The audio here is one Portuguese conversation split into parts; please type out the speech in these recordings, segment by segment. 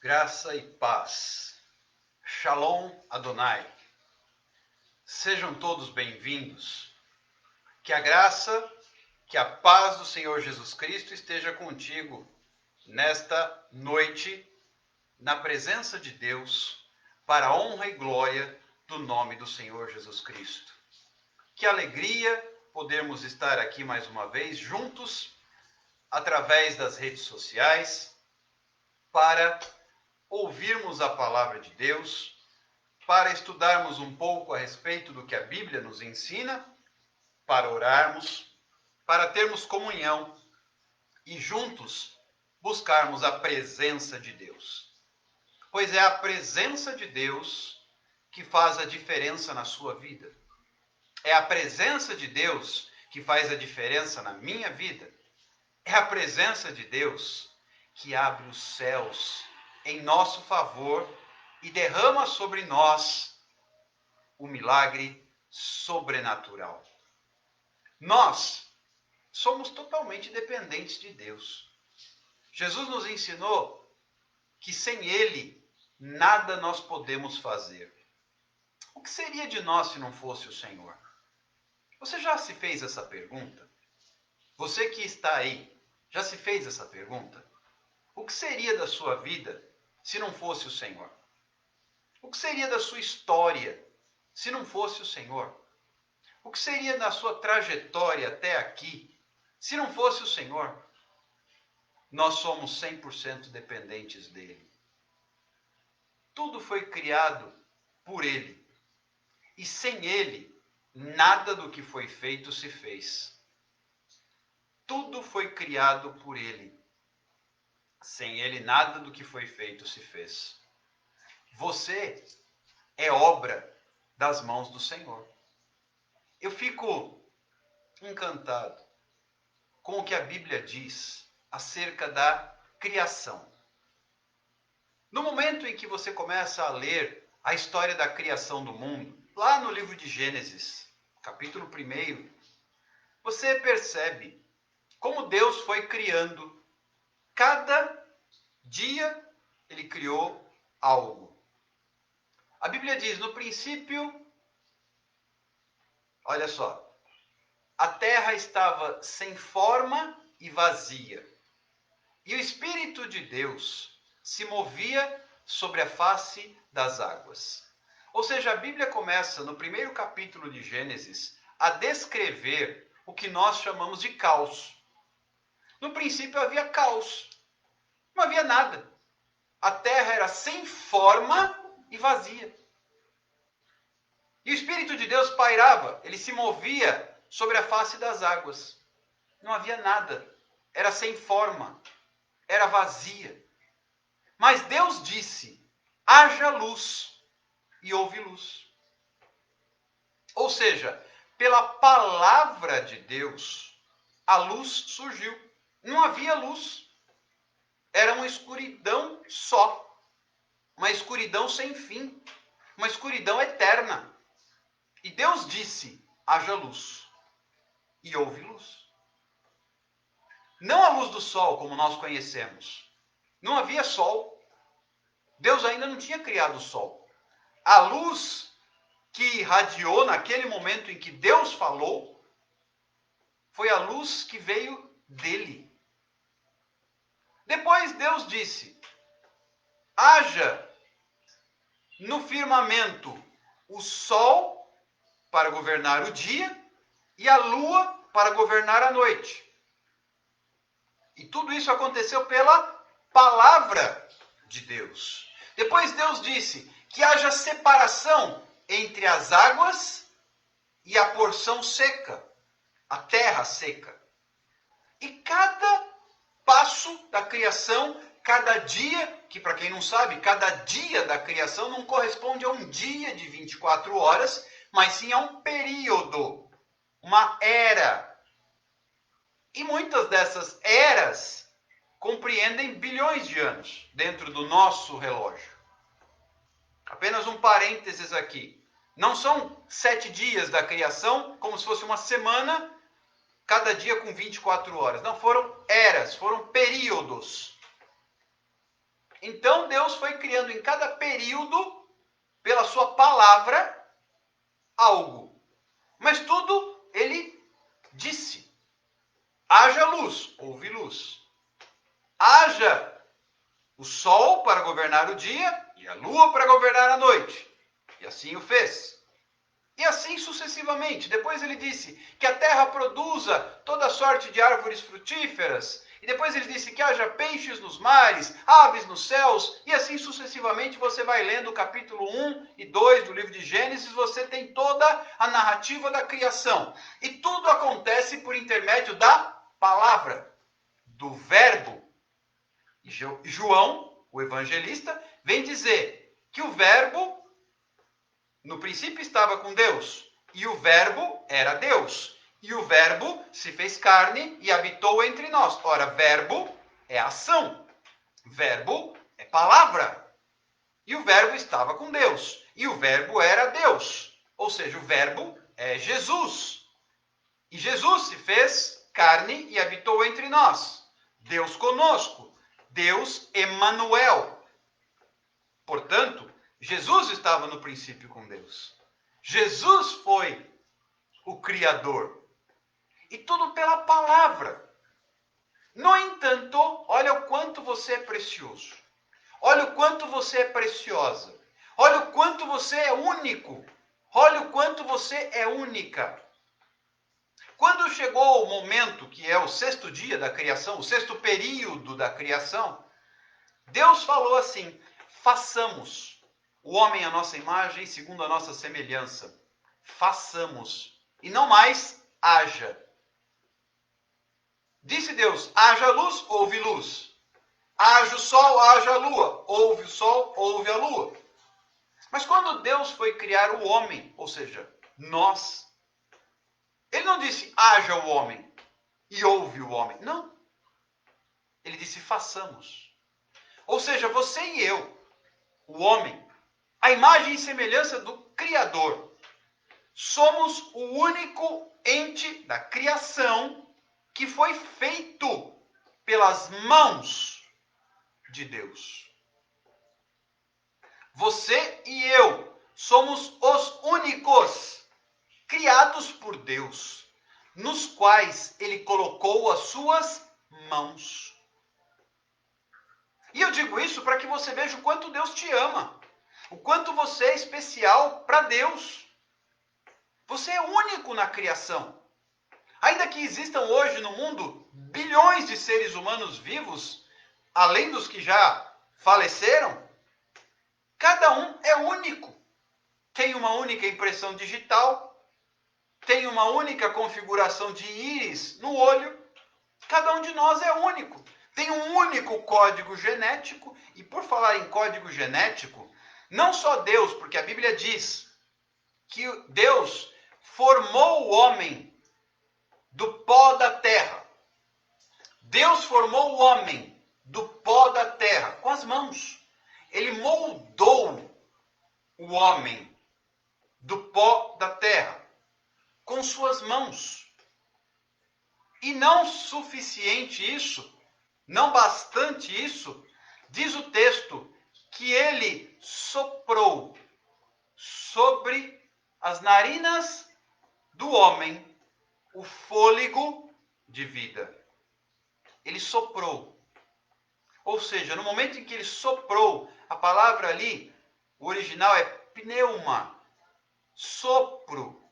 Graça e paz. Shalom Adonai. Sejam todos bem-vindos. Que a graça, que a paz do Senhor Jesus Cristo esteja contigo nesta noite, na presença de Deus, para a honra e glória do nome do Senhor Jesus Cristo. Que alegria podermos estar aqui mais uma vez juntos, através das redes sociais, para ouvirmos a palavra de Deus, para estudarmos um pouco a respeito do que a Bíblia nos ensina, para orarmos, para termos comunhão e juntos buscarmos a presença de Deus. Pois é a presença de Deus que faz a diferença na sua vida. É a presença de Deus que faz a diferença na minha vida. É a presença de Deus que abre os céus em nosso favor e derrama sobre nós o milagre sobrenatural. Nós somos totalmente dependentes de Deus. Jesus nos ensinou que sem Ele nada nós podemos fazer. O que seria de nós se não fosse o Senhor? Você já se fez essa pergunta? Você que está aí, já se fez essa pergunta? O que seria da sua vida se não fosse o Senhor? O que seria da sua história se não fosse o Senhor? O que seria da sua trajetória até aqui se não fosse o Senhor? Nós somos 100% dependentes dele. Tudo foi criado por ele. E sem ele, nada do que foi feito se fez. Tudo foi criado por ele. Sem ele, nada do que foi feito se fez. Você é obra das mãos do Senhor. Eu fico encantado com o que a Bíblia diz acerca da criação. No momento em que você começa a ler a história da criação do mundo, lá no livro de Gênesis, capítulo 1, você percebe como Deus foi criando. Cada dia ele criou algo. A Bíblia diz, no princípio, olha só, a terra estava sem forma e vazia, e o Espírito de Deus se movia sobre a face das águas. Ou seja, a Bíblia começa no primeiro capítulo de Gênesis a descrever o que nós chamamos de caos. No princípio havia caos, não havia nada. A terra era sem forma e vazia. E o Espírito de Deus pairava, ele se movia sobre a face das águas. Não havia nada, era sem forma, era vazia. Mas Deus disse, haja luz, e houve luz. Ou seja, pela palavra de Deus, a luz surgiu. Não havia luz, era uma escuridão só, uma escuridão sem fim, uma escuridão eterna. E Deus disse, haja luz, e houve luz. Não a luz do sol, como nós conhecemos. Não havia sol. Deus ainda não tinha criado o sol. A luz que irradiou naquele momento em que Deus falou, foi a luz que veio dele. Depois Deus disse, haja no firmamento o sol para governar o dia e a lua para governar a noite. E tudo isso aconteceu pela palavra de Deus. Depois Deus disse que haja separação entre as águas e a porção seca, a terra seca. E cada passo da criação, cada dia, que para quem não sabe, cada dia da criação não corresponde a um dia de 24 horas, mas sim a um período, uma era. E muitas dessas eras compreendem bilhões de anos dentro do nosso relógio. Apenas um parênteses aqui. Não são 7 dias da criação, como se fosse uma semana, cada dia com 24 horas. Não, foram eras, foram períodos. Então Deus foi criando em cada período, pela sua palavra, algo. Mas tudo ele disse. Haja luz, houve luz. Haja o sol para governar o dia e a lua para governar a noite. E assim o fez. E assim sucessivamente. Depois ele disse que a terra produza toda sorte de árvores frutíferas. E depois ele disse que haja peixes nos mares, aves nos céus. E assim sucessivamente você vai lendo o capítulo 1 e 2 do livro de Gênesis. Você tem toda a narrativa da criação. E tudo acontece por intermédio da palavra, do verbo. E João, o evangelista, vem dizer que o verbo no princípio estava com Deus, e o verbo era Deus. E o verbo se fez carne e habitou entre nós. Ora, verbo é ação. Verbo é palavra. E o verbo estava com Deus. E o verbo era Deus. Ou seja, o verbo é Jesus. E Jesus se fez carne e habitou entre nós. Deus conosco. Deus Emanuel. Portanto, Jesus estava no princípio com Deus. Jesus foi o Criador. E tudo pela palavra. No entanto, olha o quanto você é precioso. Olha o quanto você é preciosa. Olha o quanto você é único. Olha o quanto você é única. Quando chegou o momento, que é o 6º dia da criação, o 6º período da criação, Deus falou assim: façamos o homem à nossa imagem, segundo a nossa semelhança. Façamos. E não mais haja. Disse Deus: haja luz, houve luz. Haja o sol, haja a lua. Houve o sol, houve a lua. Mas quando Deus foi criar o homem, ou seja, nós, ele não disse haja o homem e houve o homem. Não. Ele disse façamos. Ou seja, você e eu, o homem, a imagem e semelhança do Criador. Somos o único ente da criação que foi feito pelas mãos de Deus. Você e eu somos os únicos criados por Deus, nos quais Ele colocou as suas mãos. E eu digo isso para que você veja o quanto Deus te ama. O quanto você é especial para Deus. Você é único na criação. Ainda que existam hoje no mundo bilhões de seres humanos vivos, além dos que já faleceram, cada um é único. Tem uma única impressão digital, tem uma única configuração de íris no olho. Cada um de nós é único. Tem um único código genético. E por falar em código genético, não só Deus, porque a Bíblia diz que Deus formou o homem do pó da terra. Deus formou o homem do pó da terra com as mãos. Ele moldou o homem do pó da terra com suas mãos. E não suficiente isso, não bastante isso, diz o texto que ele soprou sobre as narinas do homem o fôlego de vida. Ele soprou. Ou seja, no momento em que ele soprou, a palavra ali, o original é pneuma, sopro,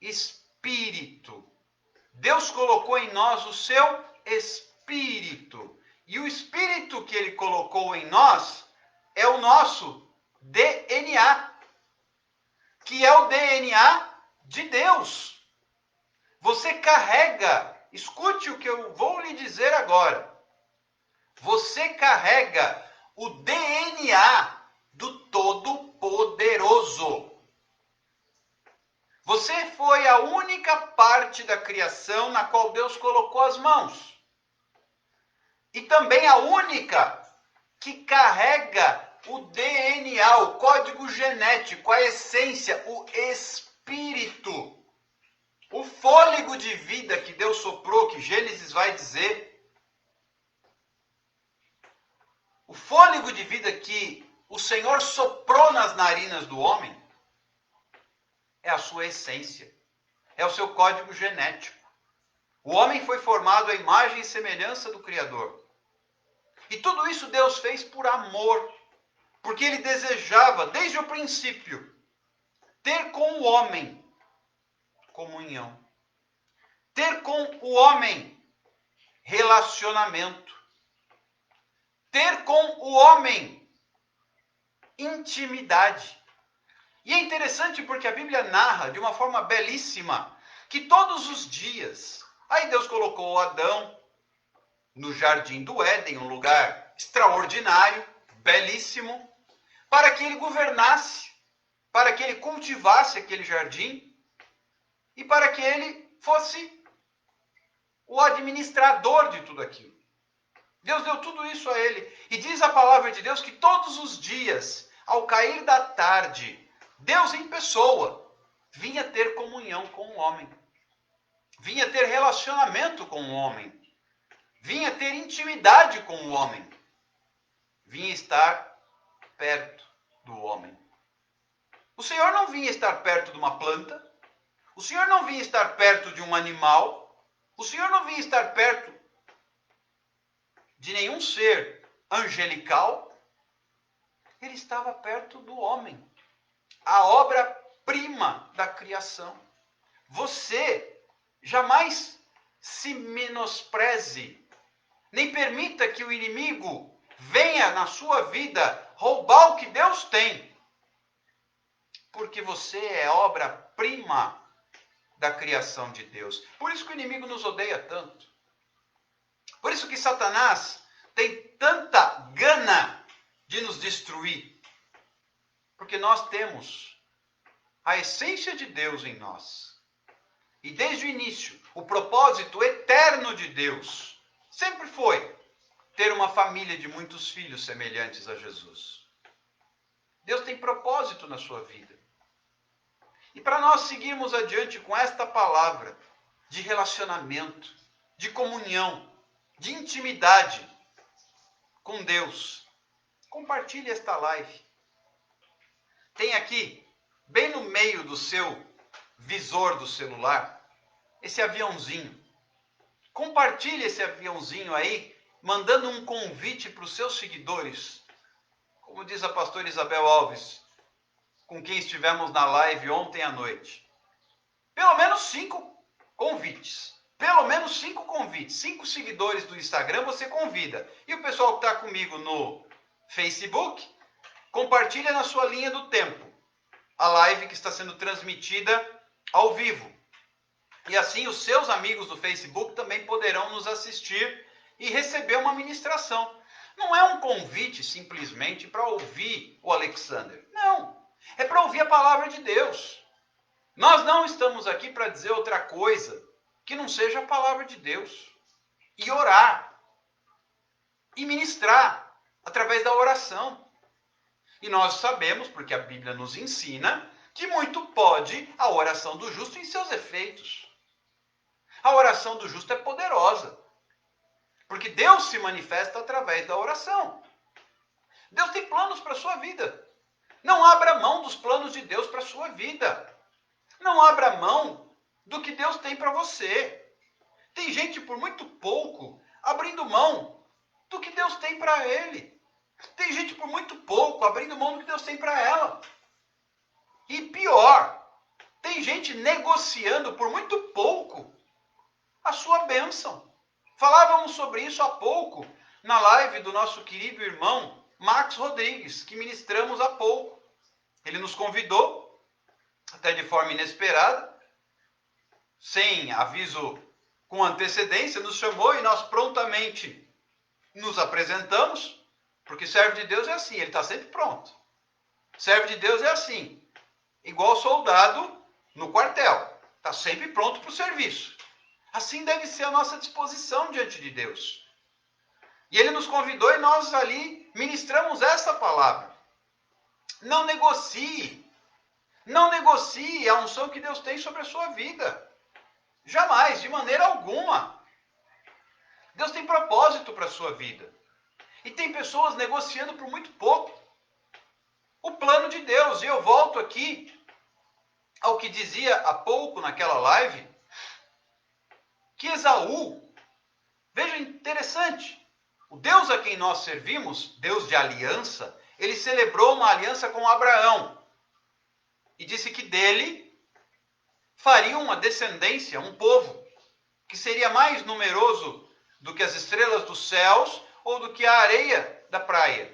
espírito. Deus colocou em nós o seu espírito. E o espírito que ele colocou em nós é o nosso DNA, que é o DNA de Deus. Você carrega, escute o que eu vou lhe dizer agora. Você carrega o DNA do Todo-Poderoso. Você foi a única parte da criação na qual Deus colocou as mãos. E também a única que carrega o DNA, o código genético, a essência, o espírito. O fôlego de vida que Deus soprou, que Gênesis vai dizer. o fôlego de vida que o Senhor soprou nas narinas do homem é a sua essência, é o seu código genético. O homem foi formado à imagem e semelhança do Criador. E tudo isso Deus fez por amor, porque Ele desejava, desde o princípio, ter com o homem comunhão, ter com o homem relacionamento, ter com o homem intimidade. E é interessante porque a Bíblia narra de uma forma belíssima que todos os dias, aí Deus colocou Adão no jardim do Éden, um lugar extraordinário, belíssimo, para que ele governasse, para que ele cultivasse aquele jardim e para que ele fosse o administrador de tudo aquilo. Deus deu tudo isso a ele. E diz a palavra de Deus que todos os dias, ao cair da tarde, Deus em pessoa vinha ter comunhão com o homem. Vinha ter relacionamento com o homem. Vinha ter intimidade com o homem. Vinha estar perto do homem. O Senhor não vinha estar perto de uma planta. O Senhor não vinha estar perto de um animal. O Senhor não vinha estar perto de nenhum ser angelical. Ele estava perto do homem. A obra-prima da criação. Você jamais se menospreze. Nem permita que o inimigo venha na sua vida roubar o que Deus tem. Porque você é obra-prima da criação de Deus. Por isso que o inimigo nos odeia tanto. Por isso que Satanás tem tanta gana de nos destruir. Porque nós temos a essência de Deus em nós. E desde o início, o propósito eterno de Deus sempre foi ter uma família de muitos filhos semelhantes a Jesus. Deus tem propósito na sua vida. E para nós seguirmos adiante com esta palavra de relacionamento, de comunhão, de intimidade com Deus, compartilhe esta live. Tem aqui, bem no meio do seu visor do celular, esse aviãozinho. Compartilhe esse aviãozinho aí, mandando um convite para os seus seguidores. Como diz a pastora Isabel Alves, com quem estivemos na live ontem à noite. Pelo menos 5 convites. Pelo menos 5 convites. 5 seguidores do Instagram você convida. E o pessoal que está comigo no Facebook, compartilha na sua linha do tempo a live que está sendo transmitida ao vivo. E assim os seus amigos do Facebook também poderão nos assistir e receber uma ministração. Não é um convite simplesmente para ouvir o Alexander. Não. É para ouvir a palavra de Deus. Nós não estamos aqui para dizer outra coisa que não seja a palavra de Deus. E orar. E ministrar através da oração. E nós sabemos, porque a Bíblia nos ensina, que muito pode a oração do justo em seus efeitos. A oração do justo é poderosa. Porque Deus se manifesta através da oração. Deus tem planos para a sua vida. Não abra mão dos planos de Deus para a sua vida. Não abra mão do que Deus tem para você. Tem gente por muito pouco abrindo mão do que Deus tem para ele. Tem gente por muito pouco abrindo mão do que Deus tem para ela. E pior, tem gente negociando por muito pouco a sua bênção. Falávamos sobre isso há pouco na live do nosso querido irmão Max Rodrigues, que ministramos há pouco. Ele nos convidou, até de forma inesperada, sem aviso com antecedência, nos chamou e nós prontamente nos apresentamos, porque servo de Deus é assim, ele está sempre pronto. Servo de Deus é assim, igual soldado no quartel, está sempre pronto para o serviço. Assim deve ser a nossa disposição diante de Deus. E ele nos convidou e nós ali ministramos essa palavra. Não negocie. Não negocie a unção que Deus tem sobre a sua vida. Jamais, de maneira alguma. Deus tem propósito para a sua vida. E tem pessoas negociando por muito pouco o plano de Deus. E eu volto aqui ao que dizia há pouco naquela live, que Esaú, veja interessante, o Deus a quem nós servimos, Deus de aliança, ele celebrou uma aliança com Abraão e disse que dele faria uma descendência, um povo, que seria mais numeroso do que as estrelas dos céus ou do que a areia da praia.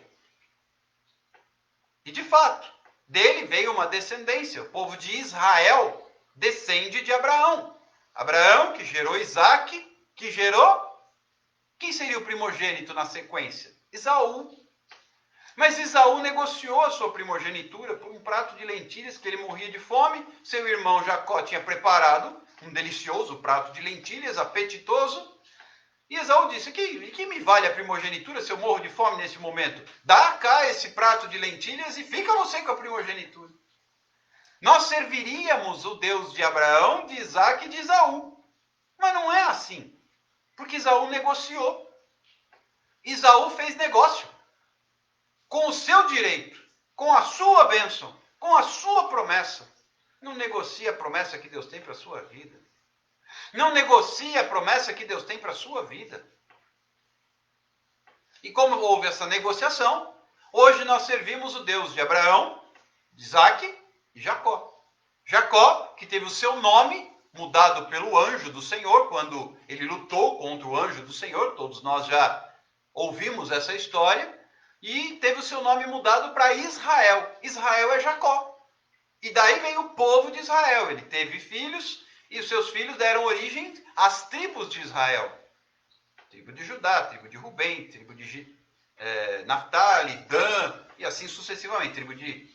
E de fato, dele veio uma descendência, o povo de Israel descende de Abraão. Abraão, que gerou Isaque, que gerou... Quem seria o primogênito na sequência? Esaú. Mas Esaú negociou a sua primogenitura por um prato de lentilhas que ele morria de fome. Seu irmão Jacó tinha preparado um delicioso prato de lentilhas, apetitoso. E Esaú disse, que me vale a primogenitura se eu morro de fome nesse momento? Dá cá esse prato de lentilhas e fica você com a primogenitura. Nós serviríamos o Deus de Abraão, de Isaque e de Esaú. Mas não é assim. Porque Esaú negociou. Esaú fez negócio. Com o seu direito, com a sua bênção, com a sua promessa. Não negocia a promessa que Deus tem para a sua vida. Não negocia a promessa que Deus tem para a sua vida. E como houve essa negociação, hoje nós servimos o Deus de Abraão, de Isaque e Jacó. Jacó, que teve o seu nome mudado pelo anjo do Senhor, quando ele lutou contra o anjo do Senhor, todos nós já ouvimos essa história, e teve o seu nome mudado para Israel. Israel é Jacó. E daí veio o povo de Israel. Ele teve filhos, e os seus filhos deram origem às tribos de Israel. Tribo de Judá, tribo de Rubem, tribo de Naftali, Dan, e assim sucessivamente. Tribo de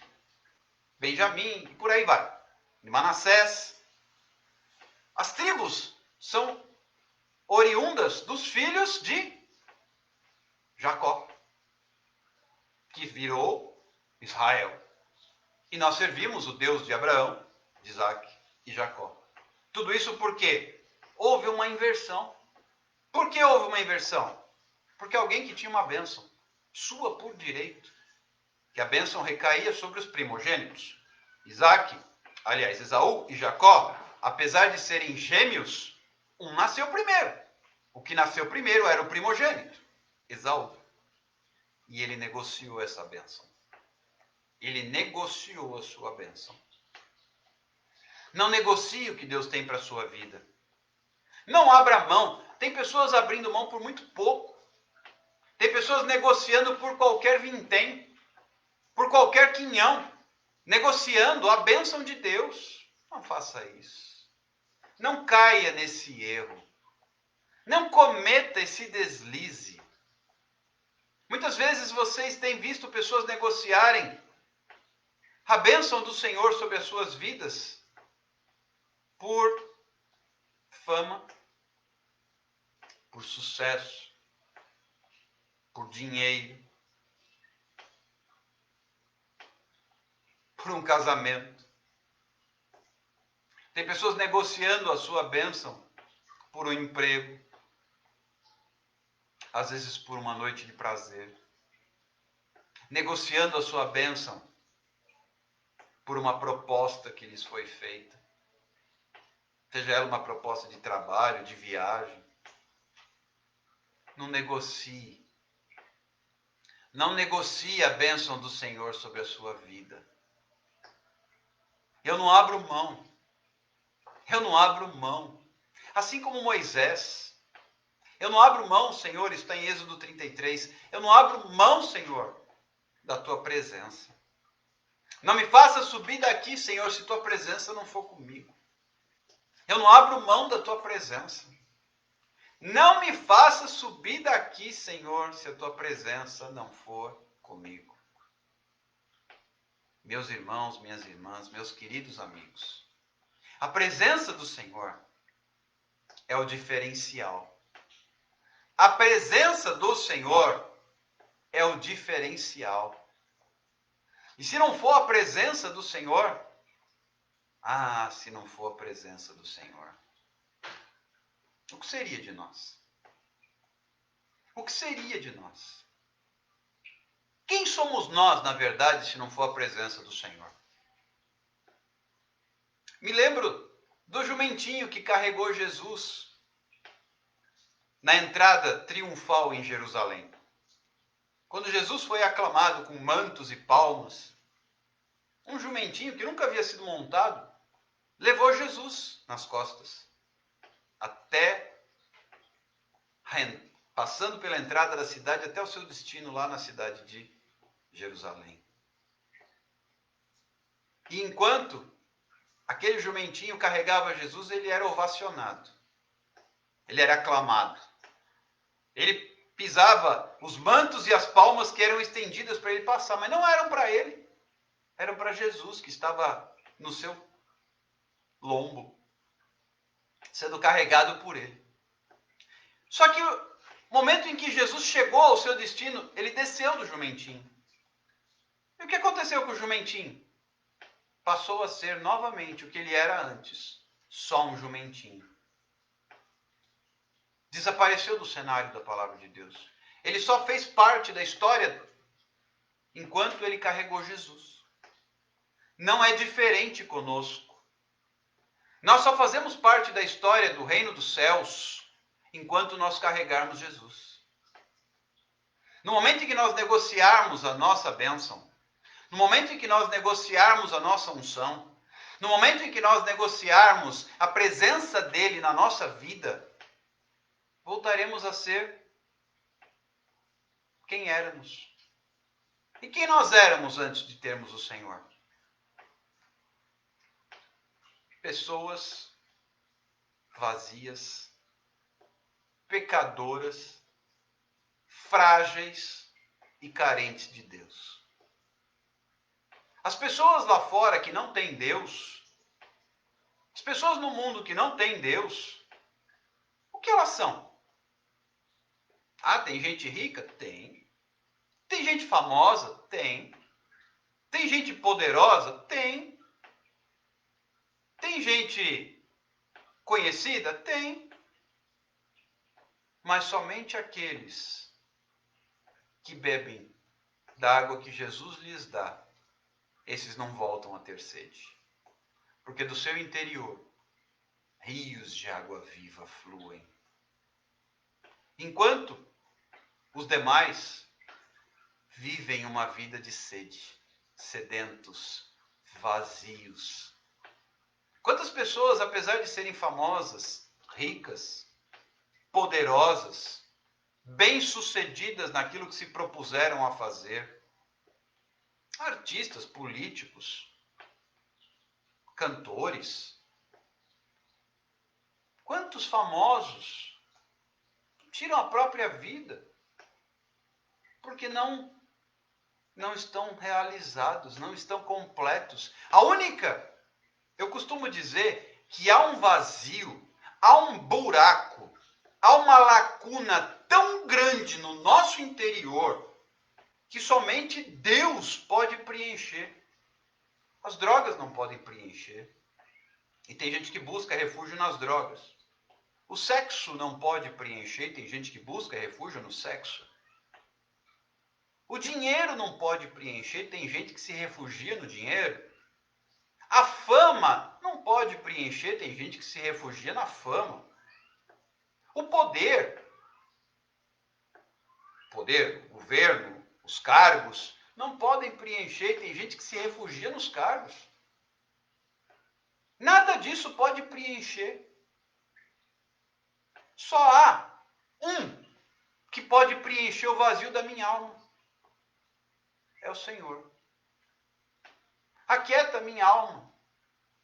Benjamim, e por aí vai. De Manassés. As tribos são oriundas dos filhos de Jacó, que virou Israel. E nós servimos o Deus de Abraão, de Isaque e Jacó. Tudo isso porque houve uma inversão. Por que houve uma inversão? Porque alguém que tinha uma bênção, sua por direito, que a bênção recaía sobre os primogênitos. Esaú e Jacó, apesar de serem gêmeos, um nasceu primeiro. O que nasceu primeiro era o primogênito, Esaú. E ele negociou essa bênção. Ele negociou a sua bênção. Não negocie o que Deus tem para a sua vida. Não abra mão. Tem pessoas abrindo mão por muito pouco. Tem pessoas negociando por qualquer vintém, por qualquer quinhão, negociando a bênção de Deus. Não faça isso. Não caia nesse erro. Não cometa esse deslize. Muitas vezes vocês têm visto pessoas negociarem a bênção do Senhor sobre as suas vidas por fama, por sucesso, por dinheiro, por um casamento. Tem pessoas negociando a sua bênção por um emprego, às vezes por uma noite de prazer, negociando a sua bênção por uma proposta que lhes foi feita, seja ela uma proposta de trabalho, de viagem. Não negocie. Não negocie a bênção do Senhor sobre a sua vida. Eu não abro mão. Eu não abro mão. Assim como Moisés. Eu não abro mão, Senhor, isso está em Êxodo 33. Eu não abro mão, Senhor, da tua presença. Não me faça subir daqui, Senhor, se tua presença não for comigo. Eu não abro mão da tua presença. Não me faça subir daqui, Senhor, se a tua presença não for comigo. Meus irmãos, minhas irmãs, meus queridos amigos, a presença do Senhor é o diferencial. A presença do Senhor é o diferencial. E se não for a presença do Senhor, se não for a presença do Senhor, o que seria de nós? O que seria de nós? Quem somos nós, na verdade, se não for a presença do Senhor? Me lembro do jumentinho que carregou Jesus na entrada triunfal em Jerusalém. Quando Jesus foi aclamado com mantos e palmas, um jumentinho que nunca havia sido montado levou Jesus nas costas, até passando pela entrada da cidade até o seu destino lá na cidade de Jerusalém. E enquanto aquele jumentinho carregava Jesus, ele era ovacionado, ele era aclamado. Ele pisava os mantos e as palmas que eram estendidas para ele passar, mas não eram para ele, eram para Jesus, que estava no seu lombo, sendo carregado por ele. Só que o momento em que Jesus chegou ao seu destino, ele desceu do jumentinho. E o que aconteceu com o jumentinho? Passou a ser novamente o que ele era antes, só um jumentinho. Desapareceu do cenário da palavra de Deus. Ele só fez parte da história enquanto ele carregou Jesus. Não é diferente conosco. Nós só fazemos parte da história do reino dos céus enquanto nós carregarmos Jesus. No momento em que nós negociarmos a nossa bênção, no momento em que nós negociarmos a nossa unção, no momento em que nós negociarmos a presença dele na nossa vida, voltaremos a ser quem éramos. E quem nós éramos antes de termos o Senhor? Pessoas vazias, pecadoras, frágeis e carentes de Deus. As pessoas lá fora que não têm Deus, as pessoas no mundo que não têm Deus, o que elas são? Ah, tem gente rica? Tem. Tem gente famosa? Tem. Tem gente poderosa? Tem. Tem gente conhecida? Tem. Mas somente aqueles que bebem da água que Jesus lhes dá, esses não voltam a ter sede. Porque do seu interior, rios de água viva fluem. Enquanto os demais vivem uma vida de sede, sedentos, vazios. Quantas pessoas, apesar de serem famosas, ricas, poderosas, bem-sucedidas naquilo que se propuseram a fazer, artistas, políticos, cantores, quantos famosos tiram a própria vida porque não estão realizados, não estão completos. Eu costumo dizer que há um vazio, há um buraco, há uma lacuna tão grande no nosso interior que somente Deus pode preencher. As drogas não podem preencher. E tem gente que busca refúgio nas drogas. O sexo não pode preencher, tem gente que busca refúgio no sexo. O dinheiro não pode preencher, tem gente que se refugia no dinheiro. A fama não pode preencher, tem gente que se refugia na fama. O poder, o governo, os cargos, não podem preencher, tem gente que se refugia nos cargos. Nada disso pode preencher. Só há um que pode preencher o vazio da minha alma. É o Senhor. Aquieta minha alma.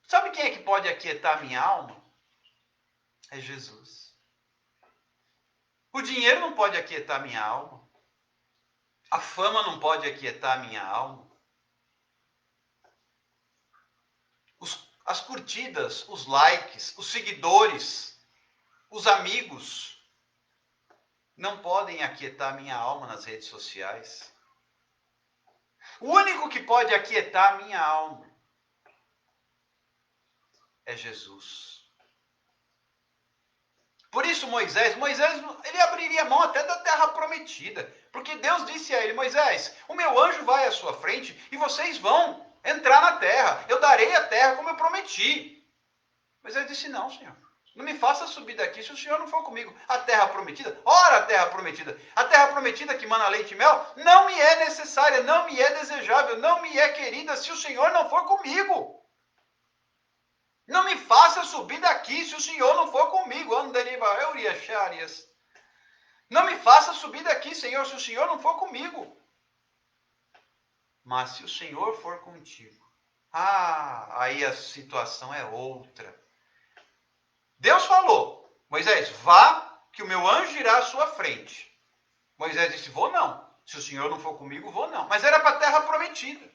Sabe quem é que pode aquietar a minha alma? É Jesus. O dinheiro não pode aquietar minha alma. A fama não pode aquietar minha alma. As curtidas, os likes, os seguidores, os amigos não podem aquietar minha alma nas redes sociais. O único que pode aquietar a minha alma é Jesus. Por isso Moisés, ele abriria mão até da terra prometida. Porque Deus disse a ele, Moisés, o meu anjo vai à sua frente e vocês vão entrar na terra. Eu darei a terra como eu prometi. Moisés disse, não, Senhor. Não me faça subir daqui se o Senhor não for comigo. A terra prometida? Ora, a terra prometida. A terra prometida que mana leite e mel não me é necessária, não me é desejável, não me é querida se o Senhor não for comigo. Não me faça subir daqui se o Senhor não for comigo. Não me faça subir daqui, Senhor, se o Senhor não for comigo. Mas se o Senhor for contigo, aí a situação é outra. Deus falou, Moisés, vá que o meu anjo irá à sua frente. Moisés disse, vou não. Se o Senhor não for comigo, vou não. Mas era para a terra prometida.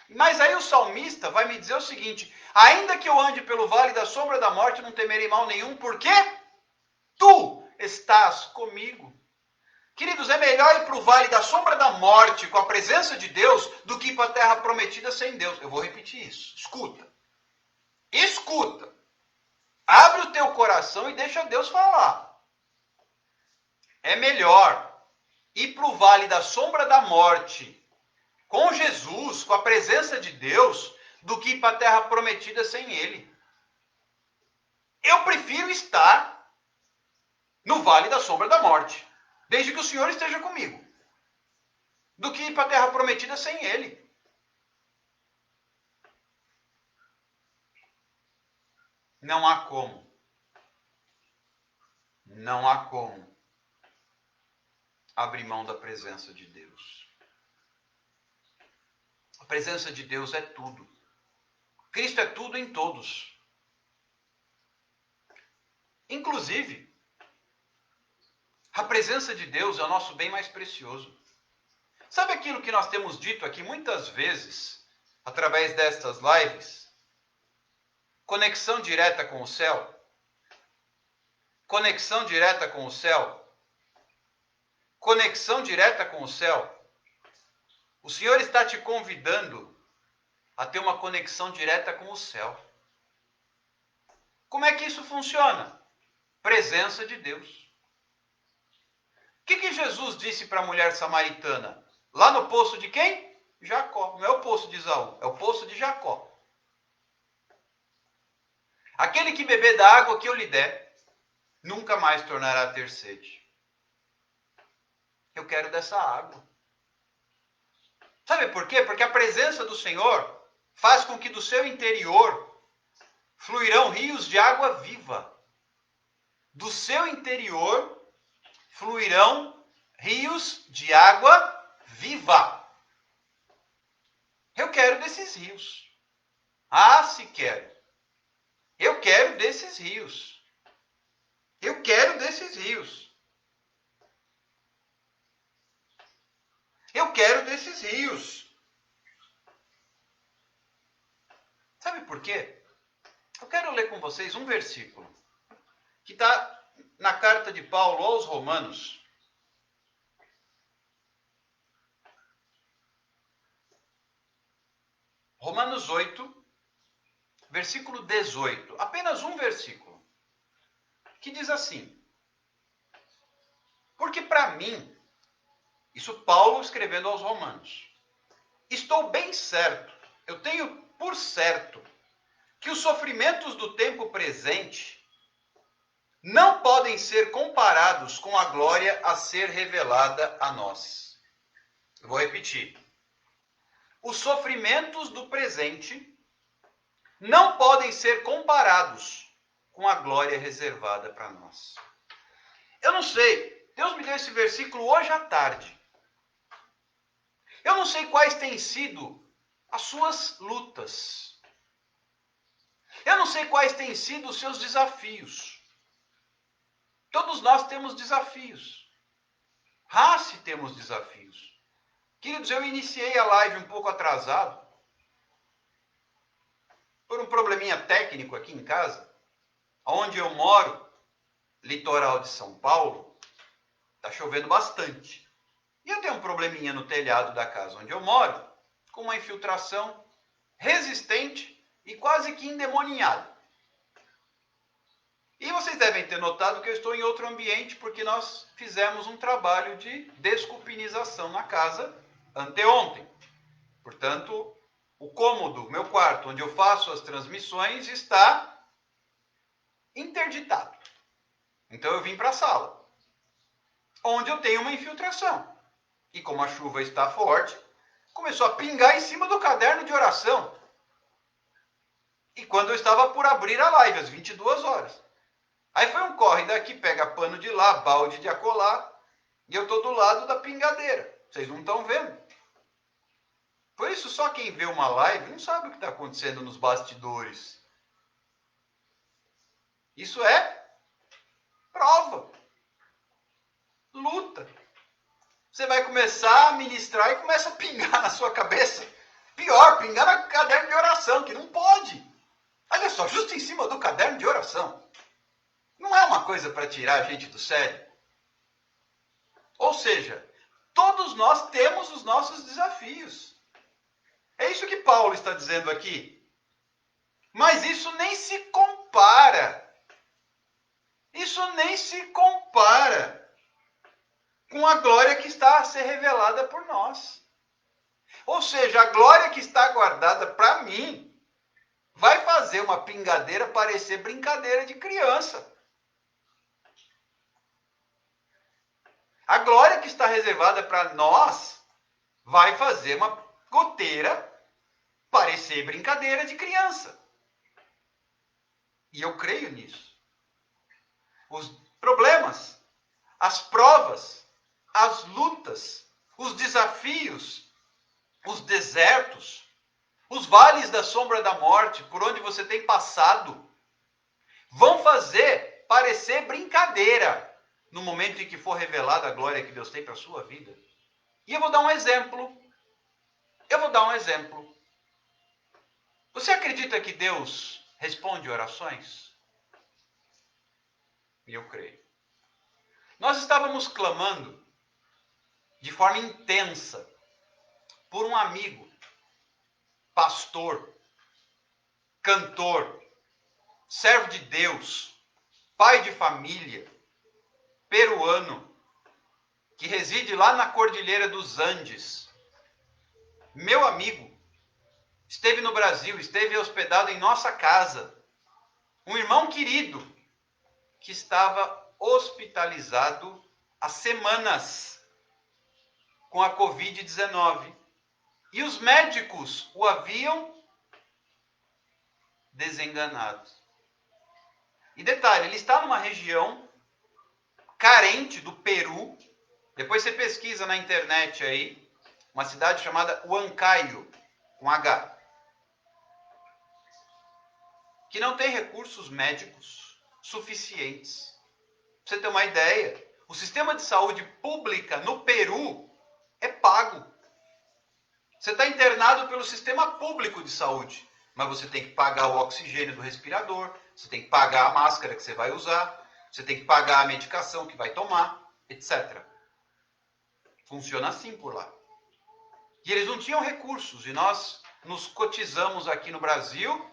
Mas aí o salmista vai me dizer o seguinte, ainda que eu ande pelo vale da sombra da morte, não temerei mal nenhum, porque tu estás comigo. Queridos, é melhor ir para o vale da sombra da morte com a presença de Deus do que ir para a terra prometida sem Deus. Eu vou repetir isso. Escuta. Escuta. Abre o teu coração e deixa Deus falar. É melhor ir para o vale da sombra da morte com Jesus, com a presença de Deus, do que ir para a terra prometida sem Ele. Eu prefiro estar no vale da sombra da morte, desde que o Senhor esteja comigo, do que ir para a terra prometida sem Ele. Não há como. Não há como abrir mão da presença de Deus. A presença de Deus é tudo. Cristo é tudo em todos. Inclusive, a presença de Deus é o nosso bem mais precioso. Sabe aquilo que nós temos dito aqui muitas vezes, através destas lives? Conexão direta com o céu. Conexão direta com o céu. Conexão direta com o céu. O Senhor está te convidando a ter uma conexão direta com o céu. Como é que isso funciona? Presença de Deus. O que Jesus disse para a mulher samaritana? Lá no poço de quem? Jacó. Não é o poço de Esaú, é o poço de Jacó. Aquele que beber da água que eu lhe der, nunca mais tornará a ter sede. Eu quero dessa água. Sabe por quê? Porque a presença do Senhor faz com que do seu interior fluirão rios de água viva. Do seu interior fluirão rios de água viva. Eu quero desses rios. Se quero. Eu quero desses rios. Eu quero desses rios. Eu quero desses rios. Sabe por quê? Eu quero ler com vocês um versículo que está na carta de Paulo aos Romanos. Romanos 8, versículo 18. Apenas um versículo. Que diz assim. Porque para mim, isso Paulo escrevendo aos Romanos, estou bem certo, eu tenho por certo, que os sofrimentos do tempo presente não podem ser comparados com a glória a ser revelada a nós. Eu vou repetir. Os sofrimentos do presente não podem ser comparados com a glória reservada para nós. Eu não sei, Deus me deu esse versículo hoje à tarde. Eu não sei quais têm sido as suas lutas. Eu não sei quais têm sido os seus desafios. Todos nós temos desafios. Se temos desafios. Queridos, eu iniciei a live um pouco atrasado. Por um probleminha técnico aqui em casa. Onde eu moro, litoral de São Paulo, está chovendo bastante. E eu tenho um probleminha no telhado da casa onde eu moro, com uma infiltração resistente e quase que endemoniada. E vocês devem ter notado que eu estou em outro ambiente, porque nós fizemos um trabalho de desculpinização na casa anteontem. Portanto, o cômodo, meu quarto, onde eu faço as transmissões, está interditado. Então eu vim para a sala, onde eu tenho uma infiltração. E como a chuva está forte, começou a pingar em cima do caderno de oração. E quando eu estava por abrir a live, às 22 horas. Aí foi um corre daqui, pega pano de lá, balde de acolá, e eu estou do lado da pingadeira. Vocês não estão vendo. Por isso, só quem vê uma live não sabe o que está acontecendo nos bastidores. Isso é prova. Luta. Você vai começar a ministrar e começa a pingar na sua cabeça. Pior, pingar no caderno de oração, que não pode. Olha só, justo em cima do caderno de oração. Não é uma coisa para tirar a gente do sério. Ou seja, todos nós temos os nossos desafios. É isso que Paulo está dizendo aqui. Mas isso nem se compara. Isso nem se compara com a glória que está a ser revelada por nós. Ou seja, a glória que está guardada para mim vai fazer uma pingadeira parecer brincadeira de criança. A glória que está reservada para nós vai fazer uma goteira parecer brincadeira de criança. E eu creio nisso. Os problemas, as provas, as lutas, os desafios, os desertos, os vales da sombra da morte, por onde você tem passado, vão fazer parecer brincadeira no momento em que for revelada a glória que Deus tem para a sua vida. E eu vou dar um exemplo. Você acredita que Deus responde orações? Eu creio. Nós estávamos clamando de forma intensa por um amigo, pastor, cantor, servo de Deus, pai de família, peruano, que reside lá na Cordilheira dos Andes. Meu amigo, esteve no Brasil, esteve hospedado em nossa casa. Um irmão querido que estava hospitalizado há semanas com a Covid-19. E os médicos o haviam desenganado. E detalhe, ele está numa região carente do Peru. Depois você pesquisa na internet aí, uma cidade chamada Huancayo, com H, que não tem recursos médicos suficientes. Pra você ter uma ideia, o sistema de saúde pública no Peru é pago. Você está internado pelo sistema público de saúde, mas você tem que pagar o oxigênio do respirador, você tem que pagar a máscara que você vai usar, você tem que pagar a medicação que vai tomar, etc. Funciona assim por lá. E eles não tinham recursos, e nós nos cotizamos aqui no Brasil,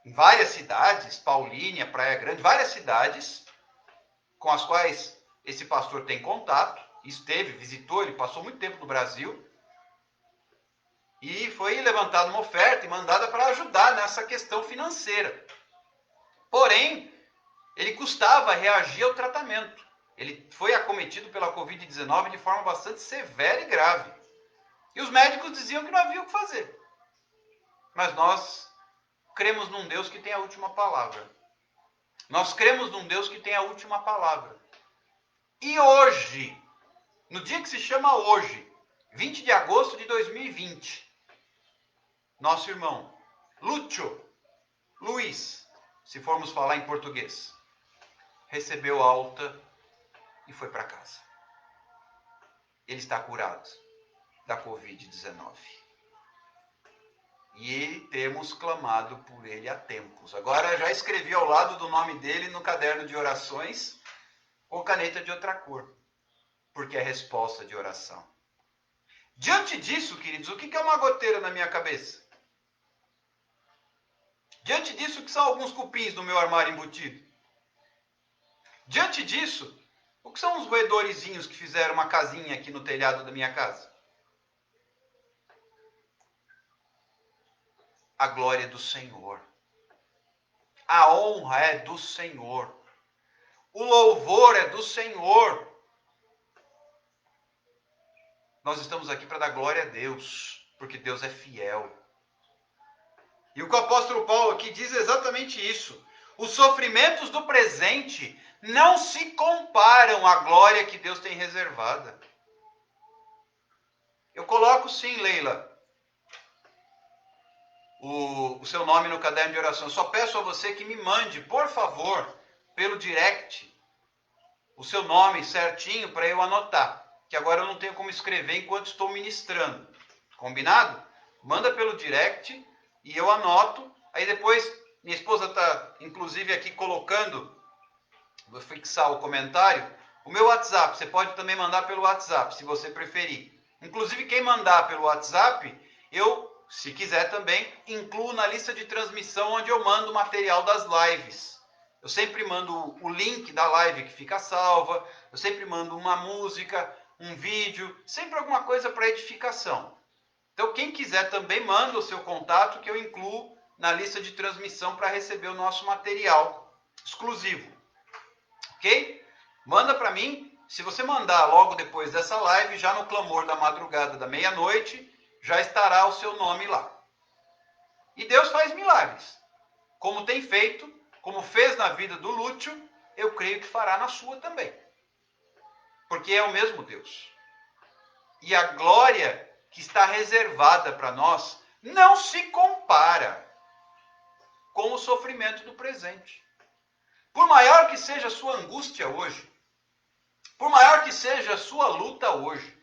em várias cidades, Paulínia, Praia Grande, várias cidades com as quais esse pastor tem contato, esteve, visitou, ele passou muito tempo no Brasil, e foi levantada uma oferta e mandada para ajudar nessa questão financeira. Porém, ele custava reagir ao tratamento. Ele foi acometido pela Covid-19 de forma bastante severa e grave. E os médicos diziam que não havia o que fazer. Mas nós cremos num Deus que tem a última palavra. Nós cremos num Deus que tem a última palavra. E hoje, no dia que se chama hoje, 20 de agosto de 2020, nosso irmão Lúcio, Luiz, se formos falar em português, recebeu alta e foi para casa. Ele está curado da Covid-19. E temos clamado por ele há tempos. Agora já escrevi ao lado do nome dele no caderno de orações com caneta de outra cor, porque é resposta de oração. Diante disso, queridos, o que é uma goteira na minha cabeça? Diante disso, o que são alguns cupins no meu armário embutido? Diante disso, o que são os roedorzinhos que fizeram uma casinha aqui no telhado da minha casa? A glória do Senhor. A honra é do Senhor. O louvor é do Senhor. Nós estamos aqui para dar glória a Deus, porque Deus é fiel. E o que o apóstolo Paulo aqui diz é exatamente isso. Os sofrimentos do presente não se comparam à glória que Deus tem reservada. Eu coloco sim, Leila, o seu nome no caderno de oração. Só peço a você que me mande, por favor, pelo direct, o seu nome certinho para eu anotar. Que agora eu não tenho como escrever enquanto estou ministrando. Combinado? Manda pelo direct e eu anoto. Aí depois, minha esposa está inclusive aqui colocando, vou fixar o comentário, o meu WhatsApp. Você pode também mandar pelo WhatsApp, se você preferir. Inclusive, quem mandar pelo WhatsApp, eu, se quiser também, incluo na lista de transmissão onde eu mando o material das lives. Eu sempre mando o link da live que fica salva, eu sempre mando uma música, um vídeo, sempre alguma coisa para edificação. Então, quem quiser também manda o seu contato que eu incluo na lista de transmissão para receber o nosso material exclusivo. Ok? Manda para mim. Se você mandar logo depois dessa live, já no clamor da madrugada da meia-noite, já estará o seu nome lá. E Deus faz milagres. Como tem feito, como fez na vida do Lúcio, eu creio que fará na sua também. Porque é o mesmo Deus. E a glória que está reservada para nós não se compara com o sofrimento do presente. Por maior que seja a sua angústia hoje, por maior que seja a sua luta hoje,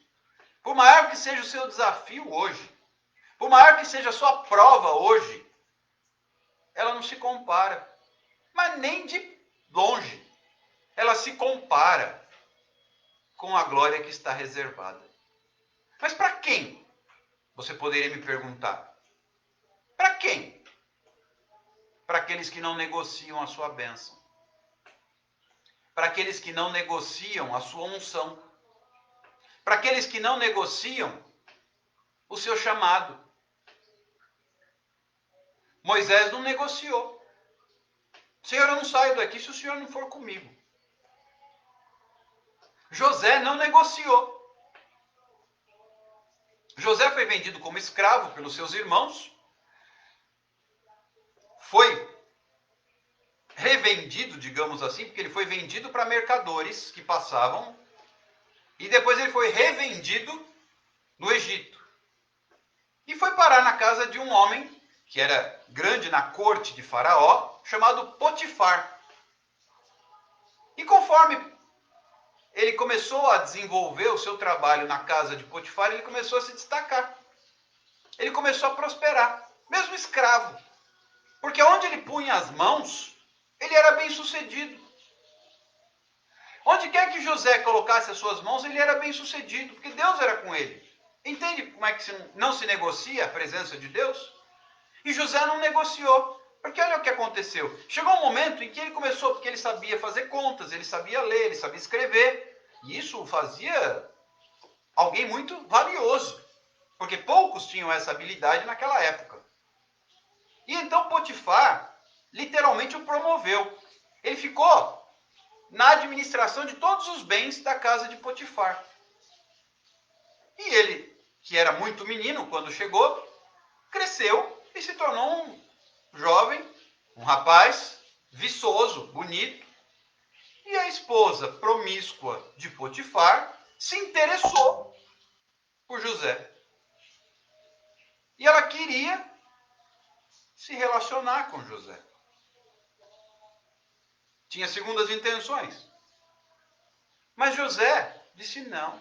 por maior que seja o seu desafio hoje, por maior que seja a sua prova hoje, ela não se compara, mas nem de longe, ela se compara com a glória que está reservada. Mas para quem? Você poderia me perguntar. Para quem? Para aqueles que não negociam a sua bênção. Para aqueles que não negociam a sua unção. Para aqueles que não negociam o seu chamado. Moisés não negociou. Senhor, eu não saio daqui se o Senhor não for comigo. José não negociou. José foi vendido como escravo pelos seus irmãos. Foi revendido, digamos assim, porque ele foi vendido para mercadores que passavam. E depois ele foi revendido no Egito. E foi parar na casa de um homem que era grande na corte de Faraó, chamado Potifar. E conforme ele começou a desenvolver o seu trabalho na casa de Potifar, ele começou a se destacar. Ele começou a prosperar, mesmo escravo. Porque onde ele punha as mãos, ele era bem sucedido. Onde quer que José colocasse as suas mãos, ele era bem sucedido, porque Deus era com ele. Entende como é que não se negocia a presença de Deus? E José não negociou. Porque olha o que aconteceu. Chegou um momento em que ele começou, porque ele sabia fazer contas, ele sabia ler, ele sabia escrever. E isso o fazia alguém muito valioso. Porque poucos tinham essa habilidade naquela época. E então Potifar literalmente o promoveu. Ele ficou na administração de todos os bens da casa de Potifar. E ele, que era muito menino quando chegou, cresceu e se tornou um jovem, um rapaz viçoso, bonito. E a esposa promíscua de Potifar se interessou por José. E ela queria se relacionar com José. Tinha segundas intenções. Mas José disse não.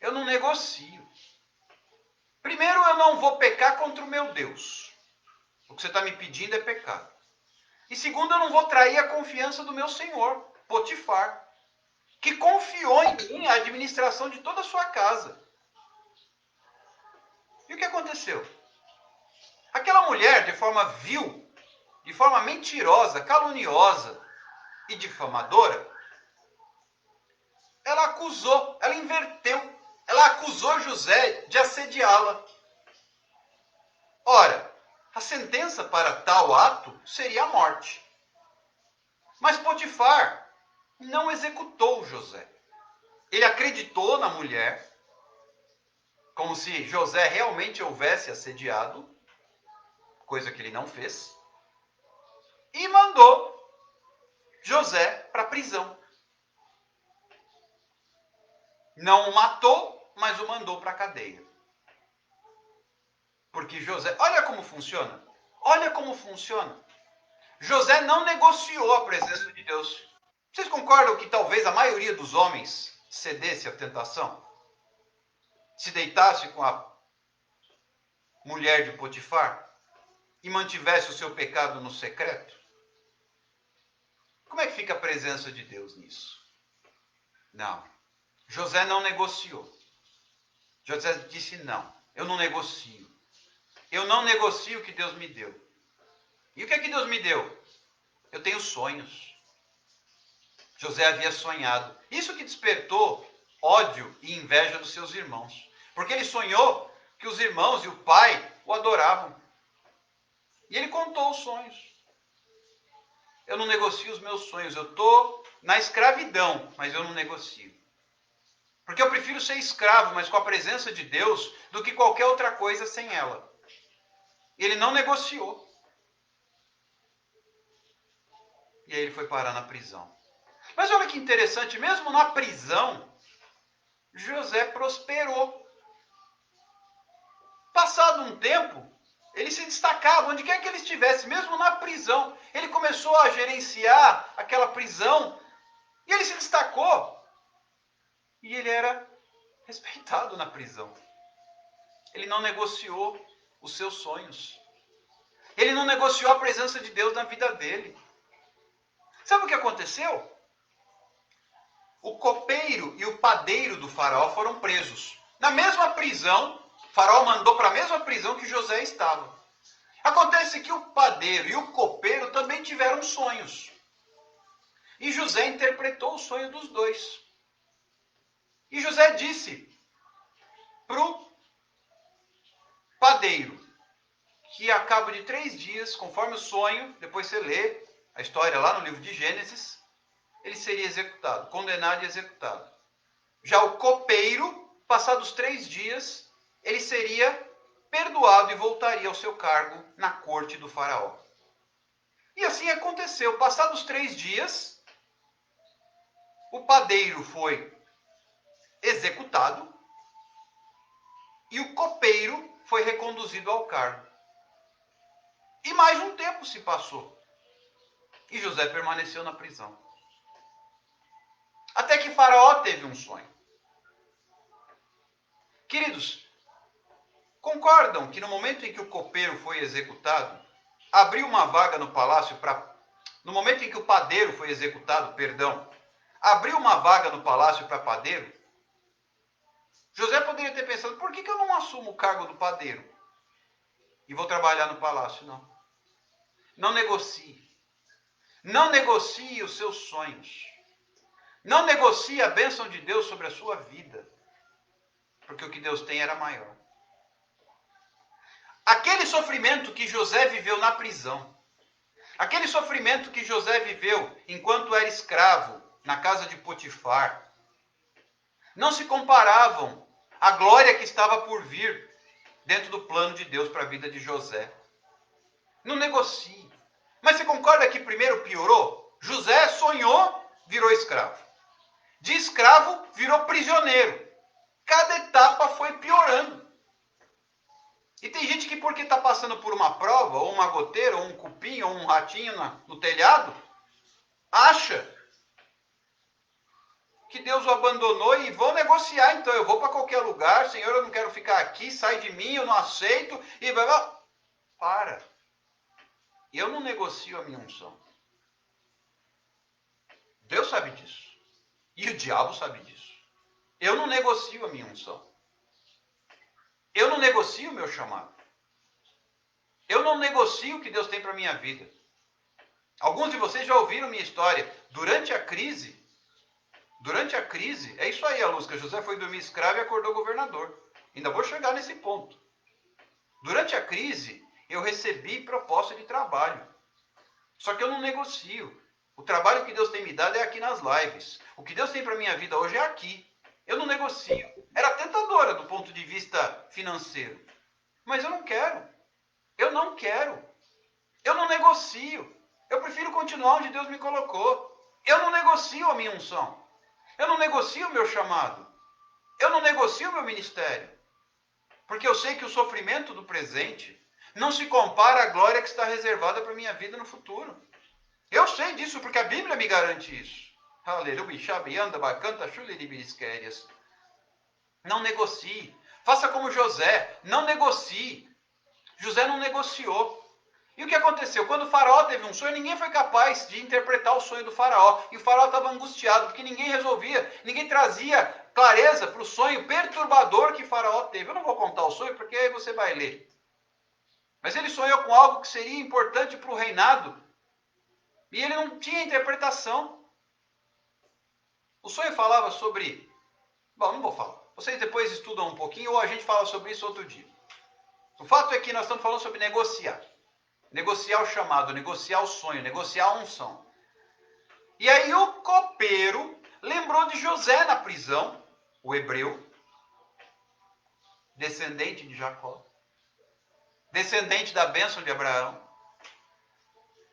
Eu não negocio. Primeiro, eu não vou pecar contra o meu Deus. O que você está me pedindo é pecado. E segundo, eu não vou trair a confiança do meu senhor, Potifar, que confiou em mim a administração de toda a sua casa. E o que aconteceu? Aquela mulher, de forma vil, de forma mentirosa, caluniosa, e difamadora, ela acusou, ela inverteu, ela acusou José de assediá-la. Ora, a sentença para tal ato seria a morte. Mas Potifar não executou José. Ele acreditou na mulher, como se José realmente houvesse assediado, coisa que ele não fez, e mandou José para a prisão. Não o matou, mas o mandou para a cadeia. Porque José, olha como funciona. Olha como funciona. José não negociou a presença de Deus. Vocês concordam que talvez a maioria dos homens cedesse à tentação? Se deitasse com a mulher de Potifar e mantivesse o seu pecado no secreto? Como é que fica a presença de Deus nisso? Não. José não negociou. José disse: não, eu não negocio. Eu não negocio o que Deus me deu. E o que é que Deus me deu? Eu tenho sonhos. José havia sonhado. Isso que despertou ódio e inveja dos seus irmãos. Porque ele sonhou que os irmãos e o pai o adoravam. E ele contou os sonhos. Eu não negocio os meus sonhos. Eu estou na escravidão, mas eu não negocio. Porque eu prefiro ser escravo, mas com a presença de Deus, do que qualquer outra coisa sem ela. Ele não negociou. E aí ele foi parar na prisão. Mas olha que interessante, mesmo na prisão, José prosperou. Passado um tempo, ele se destacava, onde quer que ele estivesse, mesmo na prisão. Ele começou a gerenciar aquela prisão e ele se destacou. E ele era respeitado na prisão. Ele não negociou os seus sonhos. Ele não negociou a presença de Deus na vida dele. Sabe o que aconteceu? O copeiro e o padeiro do faraó foram presos. Na mesma prisão, o faraó mandou para a mesma prisão que José estava. Acontece que o padeiro e o copeiro também tiveram sonhos. E José interpretou o sonho dos dois. E José disse para o padeiro que a cabo de 3 dias, conforme o sonho, depois você lê a história lá no livro de Gênesis, ele seria executado, condenado e executado. Já o copeiro, passados 3 dias, ele seria perdoado e voltaria ao seu cargo na corte do faraó. E assim aconteceu. Passados 3 dias, o padeiro foi executado e o copeiro foi reconduzido ao cargo. E mais um tempo se passou. E José permaneceu na prisão. Até que Faraó teve um sonho. Queridos, concordam que no momento em que o copeiro foi executado, abriu uma vaga no palácio para... No momento em que o padeiro foi executado, abriu uma vaga no palácio para padeiro? José poderia ter pensado, por que eu não assumo o cargo do padeiro? E vou trabalhar no palácio? Não. Não negocie. Não negocie os seus sonhos. Não negocie a bênção de Deus sobre a sua vida. Porque o que Deus tem era maior. Aquele sofrimento que José viveu na prisão, aquele sofrimento que José viveu enquanto era escravo na casa de Potifar, não se comparavam à glória que estava por vir dentro do plano de Deus para a vida de José. Não negocie. Mas você concorda que primeiro piorou? José sonhou, virou escravo. De escravo, virou prisioneiro. Cada etapa foi piorando. E tem gente que porque está passando por uma prova, ou uma goteira, ou um cupim, ou um ratinho no telhado, acha que Deus o abandonou e vou negociar, então eu vou para qualquer lugar, Senhor, eu não quero ficar aqui, sai de mim, eu não aceito, e vai lá. Para. Eu não negocio a minha unção. Deus sabe disso. E o diabo sabe disso. Eu não negocio a minha unção. Eu não negocio o meu chamado. Eu não negocio o que Deus tem para a minha vida. Alguns de vocês já ouviram minha história. Durante a crise, é isso aí a Lúcia. José foi dormir escravo e acordou governador. Ainda vou chegar nesse ponto. Durante a crise, eu recebi proposta de trabalho. Só que eu não negocio. O trabalho que Deus tem me dado é aqui nas lives. O que Deus tem para minha vida hoje é aqui. Eu não negocio. Era tentadora do ponto de vista financeiro. Mas eu não quero. Eu não quero. Eu não negocio. Eu prefiro continuar onde Deus me colocou. Eu não negocio a minha unção. Eu não negocio o meu chamado. Eu não negocio o meu ministério. Porque eu sei que o sofrimento do presente não se compara à glória que está reservada para a minha vida no futuro. Eu sei disso porque a Bíblia me garante isso. Aleluia. Não negocie. Faça como José. Não negocie. José não negociou. E o que aconteceu? Quando o faraó teve um sonho, ninguém foi capaz de interpretar o sonho do faraó. E o faraó estava angustiado, porque ninguém resolvia, ninguém trazia clareza para o sonho perturbador que o faraó teve. Eu não vou contar o sonho, porque aí você vai ler. Mas ele sonhou com algo que seria importante para o reinado. E ele não tinha interpretação. O sonho falava sobre... Bom, não vou falar. Vocês depois estudam um pouquinho, ou a gente fala sobre isso outro dia. O fato é que nós estamos falando sobre negociar. Negociar o chamado, negociar o sonho, negociar a unção. E aí o copeiro lembrou de José na prisão, o hebreu, descendente de Jacó, descendente da bênção de Abraão.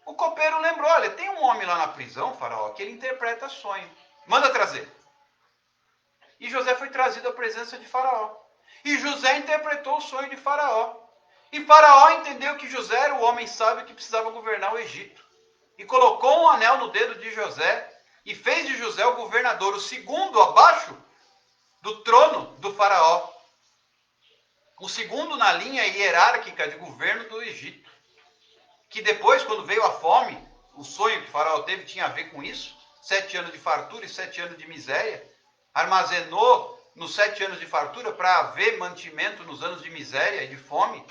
O copeiro lembrou, olha, tem um homem lá na prisão, faraó, que ele interpreta sonho. Manda trazer. E José foi trazido à presença de faraó. E José interpretou o sonho de faraó. E faraó entendeu que José era o homem sábio que precisava governar o Egito. E colocou um anel no dedo de José e fez de José o governador, o segundo abaixo do trono do faraó. O segundo na linha hierárquica de governo do Egito. Que depois, quando veio a fome, o sonho que o faraó teve tinha a ver com isso. 7 anos de fartura e 7 anos de miséria. Armazenou nos 7 anos de fartura para haver mantimento nos anos de miséria e de fome.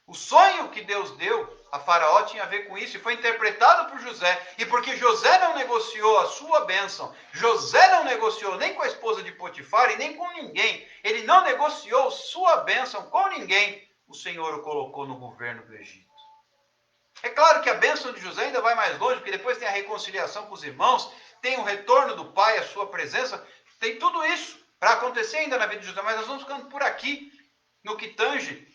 O sonho que Deus deu a Faraó tinha a ver com isso e foi interpretado por José. E porque José não negociou a sua bênção, José não negociou nem com a esposa de Potifar e nem com ninguém. Ele não negociou sua bênção com ninguém. O Senhor o colocou no governo do Egito. É claro que a bênção de José ainda vai mais longe, porque depois tem a reconciliação com os irmãos, tem o retorno do pai, a sua presença, tem tudo isso para acontecer ainda na vida de José. Mas nós vamos ficando por aqui, no que tange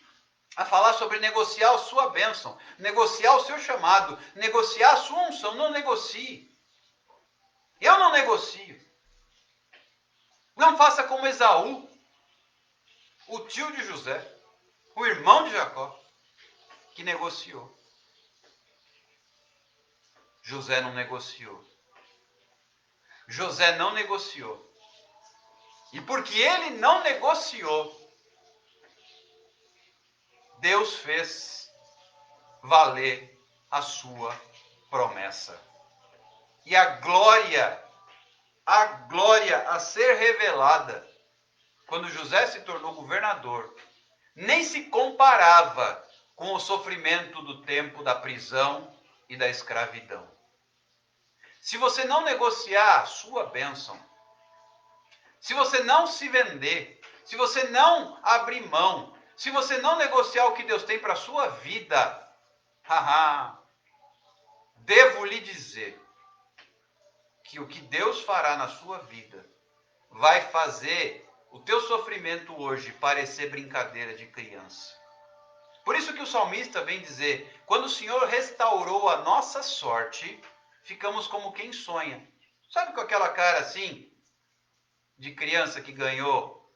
a falar sobre negociar a sua bênção, negociar o seu chamado, negociar a sua unção. Não negocie. Eu não negocio. Não faça como Esaú, o tio de José, o irmão de Jacó, que negociou. José não negociou. José não negociou. E porque ele não negociou, Deus fez valer a sua promessa. E a glória a ser revelada, quando José se tornou governador, nem se comparava com o sofrimento do tempo da prisão e da escravidão. Se você não negociar a sua bênção, se você não se vender, se você não abrir mão, se você não negociar o que Deus tem para a sua vida, devo lhe dizer que o que Deus fará na sua vida vai fazer o teu sofrimento hoje parecer brincadeira de criança. Por isso que o salmista vem dizer, quando o Senhor restaurou a nossa sorte, ficamos como quem sonha. Sabe com aquela cara assim, de criança que ganhou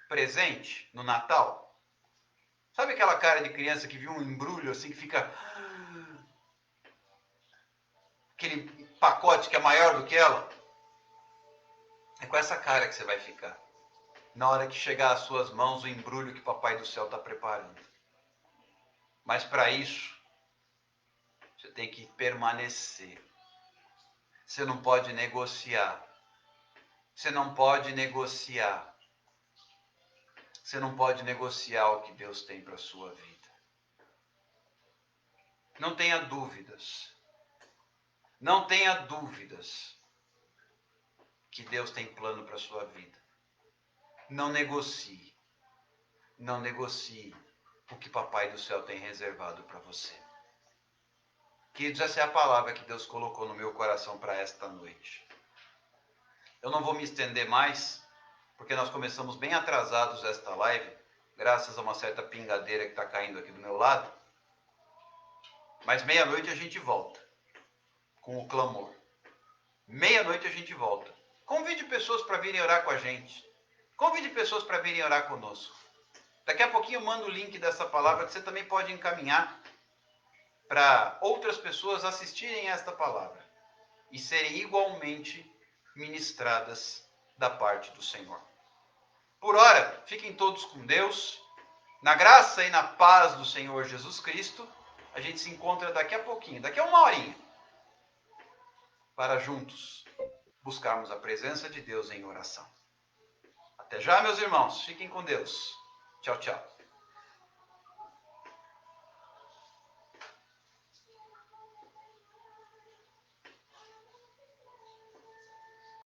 presente no Natal? Sabe aquela cara de criança que viu um embrulho assim, que fica... aquele pacote que é maior do que ela? É com essa cara que você vai ficar. Na hora que chegar às suas mãos o embrulho que o Papai do Céu está preparando. Mas para isso, você tem que permanecer. Você não pode negociar. Você não pode negociar. Você não pode negociar o que Deus tem para a sua vida. Não tenha dúvidas. Não tenha dúvidas que Deus tem plano para a sua vida. Não negocie. Não negocie o que Papai do Céu tem reservado para você. Queridos, essa é a palavra que Deus colocou no meu coração para esta noite. Eu não vou me estender mais, porque nós começamos bem atrasados esta live, graças a uma certa pingadeira que está caindo aqui do meu lado. Mas meia-noite a gente volta, com o clamor. Meia-noite a gente volta. Convide pessoas para virem orar com a gente. Convide pessoas para virem orar conosco. Daqui a pouquinho eu mando o link dessa palavra que você também pode encaminhar para outras pessoas assistirem esta palavra e serem igualmente ministradas da parte do Senhor. Por ora, fiquem todos com Deus, na graça e na paz do Senhor Jesus Cristo. A gente se encontra daqui a pouquinho, daqui a uma horinha, para juntos buscarmos a presença de Deus em oração. Até já, meus irmãos. Fiquem com Deus. Tchau, tchau.